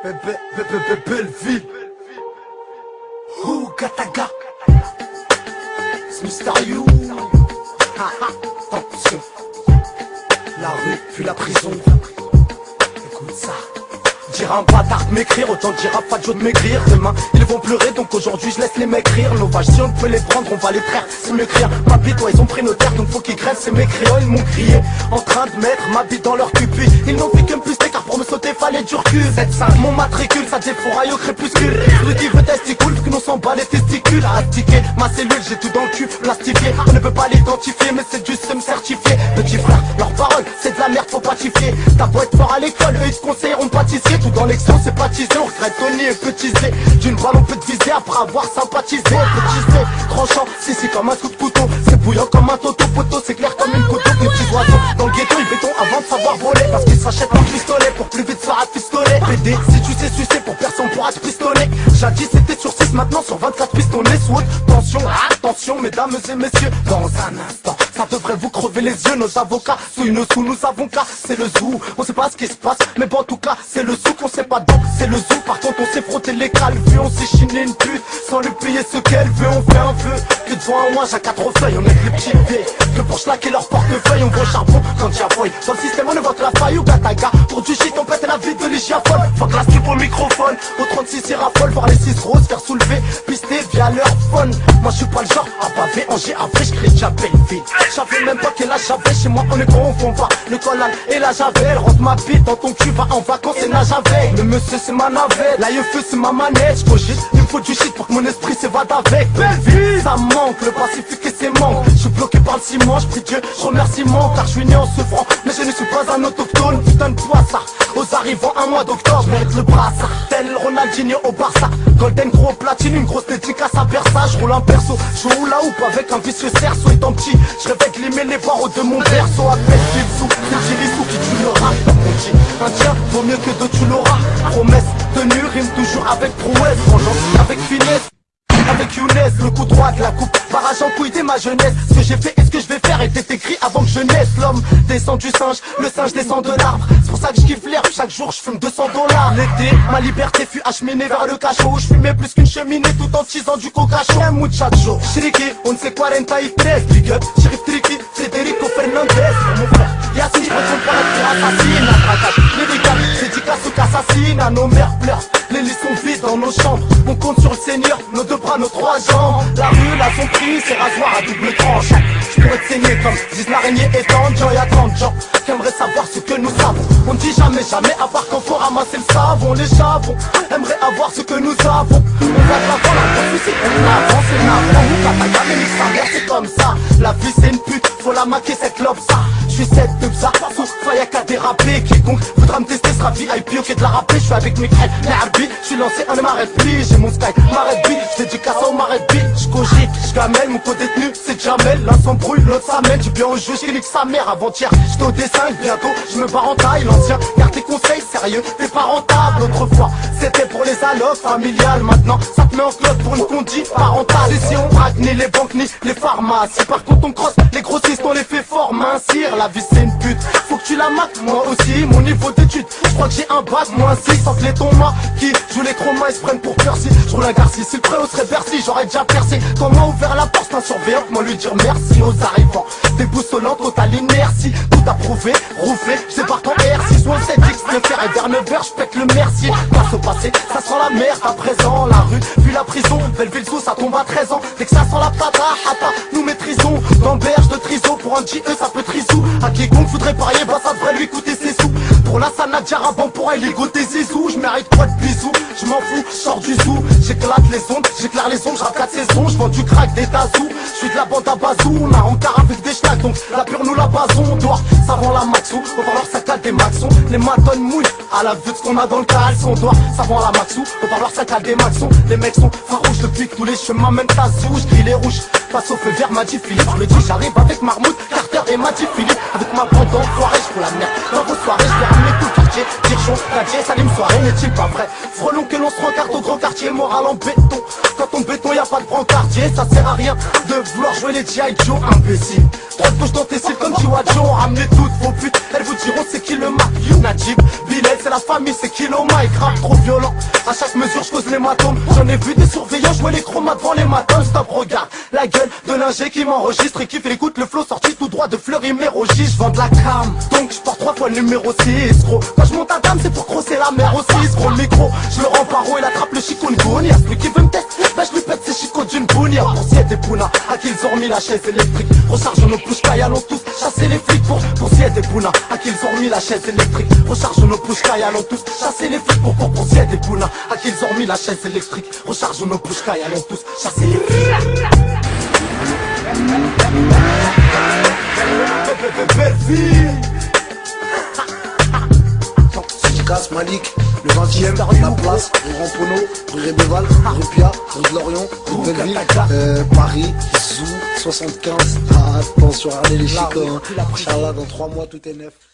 Belleville. Ouh, Gataga. C'est mystérieux. Attention. La rue, puis la prison. Écoute ça. Dire un bâtard de m'écrire, autant dire à Fadjo de m'écrire. Demain ils vont pleurer, donc aujourd'hui je laisse les mecs rire. Nos vaches, si on peut les prendre, on va les traire. C'est m'écrire, ma bite, toi ils ont pris nos terres, donc faut qu'ils crèvent. C'est m'écrire, ils m'ont crié, en train de mettre ma bite dans leur cupie. Ils n'ont fait que me puster, car pour me sauter fallait du recul. Z5, mon matricule, ça défouraille au crépuscule. Celui qui veut testicule, vu que nous s'en bat les testicules. À astiquer ma cellule, j'ai tout dans le cul, plastifié. On ne peut pas l'identifier, mais c'est du seum certifié. Petit frère, leurs paroles, c'est de la merde, faut pas chifier. T'as beau être fort à l'école, eux ils te conseilleront de pâtissier. Tout dans l'excellence, c'est baptisé, on regrette Tony et petisé. D'une balle on peut te viser après avoir sympathisé. Petisé, tranchant, si comme un coup de couteau. C'est bouillant comme un toto, poteau, c'est clair comme une couteau. Des petits oiseaux dans le ghetto, ils béton avant de savoir voler. Parce qu'ils s'achètent un pistolet pour plus vite se faire pistolet. PD, si tu sais sucer pour personne pourra te pistoler. Jadis c'était sur 6, maintenant sur 24 pistolets sous haute tension. Attention mesdames et messieurs, dans un instant ça devrait vous crever les yeux. Nos avocats sous nous avons qu'à, c'est le zoo. On sait pas ce qui se passe, mais bon en tout cas c'est le sou qu'on sait pas donc c'est le zoo. Par contre on s'est frotté les calvues, on s'est chiné une pute sans lui payer ce qu'elle veut. On fait un vœu que devant un mois j'ai 4 feuilles. On est les petits dés que pour schlaquer leur portefeuille. On voit au charbon quand y'a fouille. Dans le système on évoque la faille ou Gataga. Pour du shit on pète la vie de l'hygiaphone. Faut que la strip au microphone. Au 36 il raffole, voir les 6 roses faire soulever, pister via leur phone. Moi je suis pas le genre à baver en GAV, je crée déjà Belleville. J'avais même pas quel âge j'avais, chez moi on est confond pas le collal et la javel. Rentre ma bite dans ton cul, va en vacances et nage avec. Le monsieur c'est ma navette, là feu c'est ma manette. J'cogite, il me faut du shit pour que mon esprit s'évade avec. Belleville, ça manque, le Pacifique et ses manques. Je suis bloqué par le ciment, je prie Dieu, je remercie mon car je suis né en souffrant. Mais je ne suis pas un autochtone, putain de poissard. Aux arrivants un mois d'octobre, je mérite le brassard. Tel Ronaldinho au Barça, Golden gros platine, une grosse dédicace à Versa. Je roule un perso, je roule la houppe avec un vicieux cerceau. Étant petit, je rêvais de limer les barreaux de mon berceau. Appelle Bilsou, Tilisou qui tue le rap dans mon jean. Un tien vaut mieux que deux, tu l'auras. Promesse tenue, rime toujours avec prouesse. Vengeance avec finesse. Avec Younes, le coup droit de la coupe, barrage en couille dès ma jeunesse. Ce que j'ai fait et ce que je vais faire était écrit avant que je naisse. L'homme descend du singe, le singe descend de l'arbre. C'est pour ça que je kiffe l'herbe, chaque jour je fume 200 $. L'été, ma liberté fut acheminée vers le cachot. Je fumais plus qu'une cheminée tout en tisant du coca chaud. Un muchacho, Chiriqué, on ne sait 43, big up, Sheriff Tricky, Federico Fernandez. Mon frère, Yassine, je retourne pour la assassine. Un traquage, lyrical, dédicace ou qu'assassine. À nos mères pleurent, les lits sont vides dans nos chambres. On compte sur le Seigneur, nos deux bras, nos 3 jambes. La rue, là, son prix, c'est rasoir à double tranche. Je pourrais te saigner comme disent l'araignée étendue. Y'a 30 gens qui aimeraient savoir ce que nous savons. On dit jamais, jamais, à part qu'on faut ramasser le savon. Les chavons aimeraient avoir ce que nous avons. On va de l'avant, la prophétie, on avance et n'avance. Gataga, mais nique sa mère, c'est comme ça. La vie c'est une pute, faut la maquer cette lobe ça. Je suis cette pub ça, soit y'a qu'à déraper. Quiconque voudra me tester sera VIP, ok de la rapper. Je suis avec mes crêpes, les arbitres, je suis lancé, on ne m'arrête plus. J'ai mon sky, m'arrête bille, je dédicace au m'arrête bille. J'cogite, j'gamelle, mon co-détenu c'est Jamel. L'un s'embrouille, l'autre s'amène, du bien au jeu, j'ai nique sa mère. Avant-hier, j'étais au dessin, bientôt je me barre en taille. L'ancien, garde tes conseils sérieux, t'es pas rentable. Autrefois, c'était pour les allocs familiales. Maintenant, ça te met en clope pour une conduite parentale. Et si on braque ni les banques ni les pharmacies. Par contre on crosse, les grossistes on les fait fort mincir. La vie c'est une pute, faut que tu la mates, moi aussi. Mon niveau d'études, je crois que j'ai un bac, moins 6. Sans que les tombas qui jouent les chromas, ils se prennent pour Percy. Je roule un Garci, si le préau serait Bercy, j'aurais déjà percé. Quand moi ouvert la porte, un surveillant, moi lui dire merci aux arrivants. Déboussolant, totale inertie, tout approuvé, roufflé, je débarque en R6 ou en 7X, le fer et vers 9h, je pète le mercier. Passe au passé, ça sent la merde à présent. La rue, puis la prison, Belleville sous, ça tombe à 13 ans. Dès que ça sent la pata, hata, nous maîtrisons. Dans berge de triso, pour un GE ça peut trisou. À quiconque voudrait parier, bah ça devrait lui coûter ses sous. Pour la Sana Diarabon, pour elle, il goûte des zizous. Je mérite quoi de bisous, je m'en fous, je sors du zoo. J'éclate les ondes, j'éclaire les ondes, je rappe 4 saisons. Je vends du crack, des tazous, je suis de la bande à bazou. On a encore avec des schnacks, donc la pure nous la basons. Dehors, ça vend la maxou, on va leur saccade des maxons. Les matons mouillent, à la vue de ce qu'on a dans le caleçon. Dehors, ça vend la maxou, on va leur saccade des maxons. Les mecs sont farouches depuis que tous les chemins mènent à Zou. J'grille les rouges, passe au feu vert, m'a dit Philippe. Je le dis, j'arrive avec Marmout, Carter et m'a dit Philippe. Avec ma bande d'enfoirés, j'fous la merde. Dans vos soirées, j'vais ramener tout le quartier. Dirchon, Gadier, Salim, soirée, n'est-il pas vrai? Frelon que l'on se rencarte au grand quartier, moral en béton. Quand on béton, y'a pas de brancardier, ça sert à rien de vouloir jouer les G.I. Joe, imbécile. Droite gauche dans tes cils comme Joe. Ramenez toutes vos putes, elles vous diront c'est qui le Mac. Najib, Bilal, c'est la famille, c'est kilomètres, grave trop violent. À chaque mesure je cause l'hématome. J'en ai vu des surveillants jouer les chromas devant les matins. Stop, regarde la gueule de l'ingé qui m'enregistre et qui fait écoute le flow sorti tout droit de Fleury-Mérogis. Je vends de la cam, donc je porte 3 fois le numéro 6 gros. Quand je monte à dame c'est pour crosser la mer aussi. Gros le micro, je le rends paro, il attrape le chikungunya. Celui qui veut me tester, bah je lui pète ses chicots d'une bounia. Pour Sied et Pouna, à qui ils ont remis la chaise électrique. Recharge nos pushkai, allons tous chasser les flics. Pour Sied et Pouna, à qui ils ont remis la chaise électrique. Recharge nos pushkai, allons tous chasser les flics. Pour Sied et Pouna, à qui ils ont remis la chaise électrique. Recharge nos pushkai, allons tous chasser les flics. Belle vie. Casse Malik, le 20ème, la place, rue Rampono, rue Rébéval, rue Pia, rue de Lorient, rue Belleville, Paris, Zou, 75. Attention, regardez les chicots, hein. Inch'Allah, dans 3 mois tout est neuf.